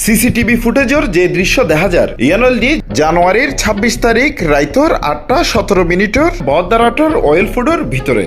CCTV ফুটেজর যে দৃশ্য দেখা যার ইয়ানলজি জানুয়ারির ২৬ তারিখ রাইতর ৮টা ১৭ মিনিটর বহদ্দারাটর অয়েল ফুডের ভিতরে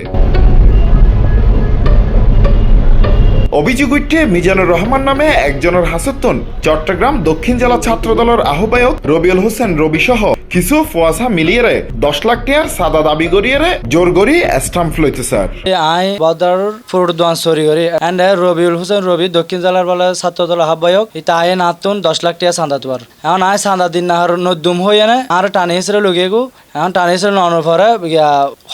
অভিযোগ উঠে মিজানুর রহমান নামে একজনের হাসত্তন চট্টগ্রাম দক্ষিণ জেলা ছাত্র দলের আহ্বায়ক রবিউল হোসেন রবি সহ কিছু ফোয়াসা মিলিয়ে ১০ লাখ টাকার সাদা দাবি করিয়ে জোর করি স্টাম্প লইতে স্যার আই বদার ফুড দোয়ান সরি করি এন্ড রবিউল হোসেন রবি দক্ষিণ জেলার বলে ছাত্র দল আহ্বায়ক এটা আয় নাতুন ১০ লাখ টাকা চাঁদা তোয়ার এখন আয় চাঁদা দিন না নদুম হয়ে না আর টানি হিসেবে লগে গো এখন টানি হিসেবে ননের পরে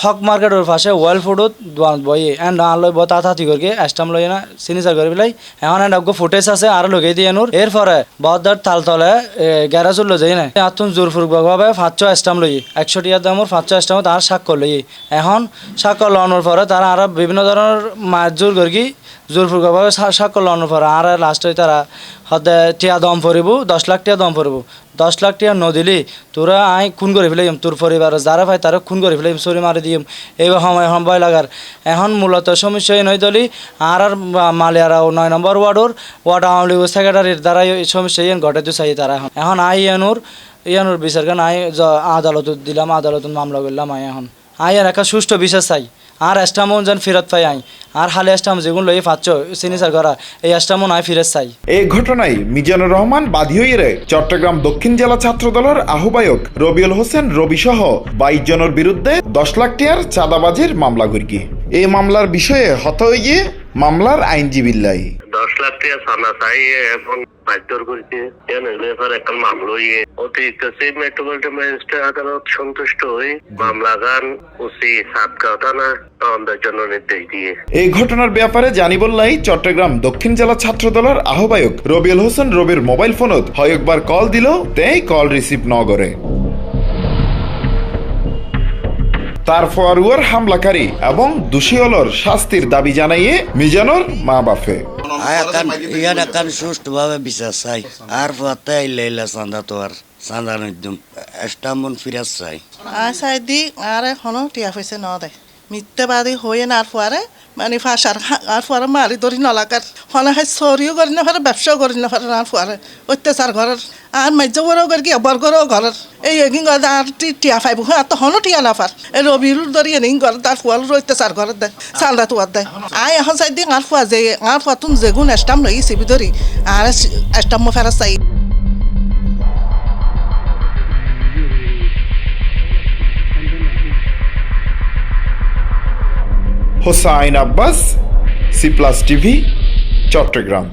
হক মার্কেটের পাশে ওয়েল ফুডত দোয়ান বই এন্ড লই বতা থাতি করকে স্টাম্প লই না সিনিচার করে পেলাই এখন একটা ফুটেজ আছে আর লগে দিয়ে নোর এরপরে বদার তালতলে গ্যারাজ লো যাই না আতুন জোরপূর্বকভাবে ৫০০ স্টাম্প লই ১০০ টাকার দামের ৫০০ স্টাম্প তার স্বাক্ষর লই এখন স্বাক্ষর লওয়ানোর পরে তারা আর বিভিন্ন ধরনের মায়ের জোর করি জোরপূর্বকভাবে স্বাক্ষর লওয়ানোর পরে আর লাস্টে তারা হতে টিয়া দম পড়ব ১০ লাখ টাকা দম পড়ব ১০ লাখ টাকা নদিলি তোরা আই খুন করে ফেলাইম তোর পরিবার যারা ভাই তারা খুন করে ফেলাইম চুরি মারি দিম এইবার সময় ভয় লাগার এখন মূলত সমস্যা নয় দলি আর মালিয়ারা ৯ নম্বর ওয়ার্ড আওয়ামী লীগ সেক্রেটারির দ্বারা এই সমস্যা ঘটাতে চাই তারা এখন আই ইয়ানুর বিচার কেন আই আদালত দিলাম আদালত মামলা করলাম এখন আর একটা সুষ্ঠু বিচার চাই আর স্টামন যেন ফেরত পাই আই আর হালে স্টাম যেগুলো লই পাচ্ছ সিনিচার করা এই স্টামন আই ফিরে চাই এই ঘটনায় মিজানুর রহমান বাদী হইয়ে চট্টগ্রাম দক্ষিণ জেলা ছাত্র দলের আহ্বায়ক রবিউল হোসেন রবি সহ ২২ জনের বিরুদ্ধে ১০ লাখ টাকার চাঁদাবাজির মামলা করি এই মামলার বিষয়ে হত হইয়ে মামলার আইনজীবী লাই ১০ লাখ টাকা সানা চাই এখন মারধর করেছে একটা মামলা হয়ে অতিরিক্ত চিফ মেট্রোপলিটন ম্যাজিস্ট্রেট আদালত সন্তুষ্ট হয়ে মামলা গান ওসি সাতগাঁও থানা তদন্তের জন্য নির্দেশ দিয়ে এই ঘটনার ব্যাপারে জানি বললাই চট্টগ্রাম দক্ষিণ জেলা ছাত্র দলের আহ্বায়ক রবিউল হোসেন রবির মোবাইল ফোনত কয়েকবার কল দিল তেই কল রিসিভ ন করে তার ফরওয়ার হামলাকারী এবং দোষী হলর শাস্তির দাবি জানাইয়ে মিজানুর মা বাপে এখন সুষ্ঠুভাবে বিচার চাই আর পথে আইলে চাঁদা তো আর চাঁদা নিদম স্টাম্পন ফিরাজ চাই চাই দি আর এখনো টিয়া পয়সা ন দেয় মিথ্যাবাদী হয়ে না আর ফুয়ারে মানে ফাঁসার আর ফুয়ারে মারি ধরি নলাকার হলে হয় চুরিও করি না পারে ব্যবসাও করি না পারে আর ফুয়ারে অত্যাচার ঘরের আর মাজ্য বড়ও করি কি বর্গরও ঘরের এই এগিং আর টিয়া পাইব আর তো হনো টিয়া না পার এই রবির ধরি এনিং ঘর তার ফুয়ার অত্যাচার ঘরের দেয় চালদা তুয়ার দেয় আয় এখন চাই দিই আর ফুয়া যে আর ফুয়া তুন যেগুন স্টাম্প লই চিবি ধরি আর স্টাম্প ফেরা চাই Hossain Abbas, C plus TV, Chittagong.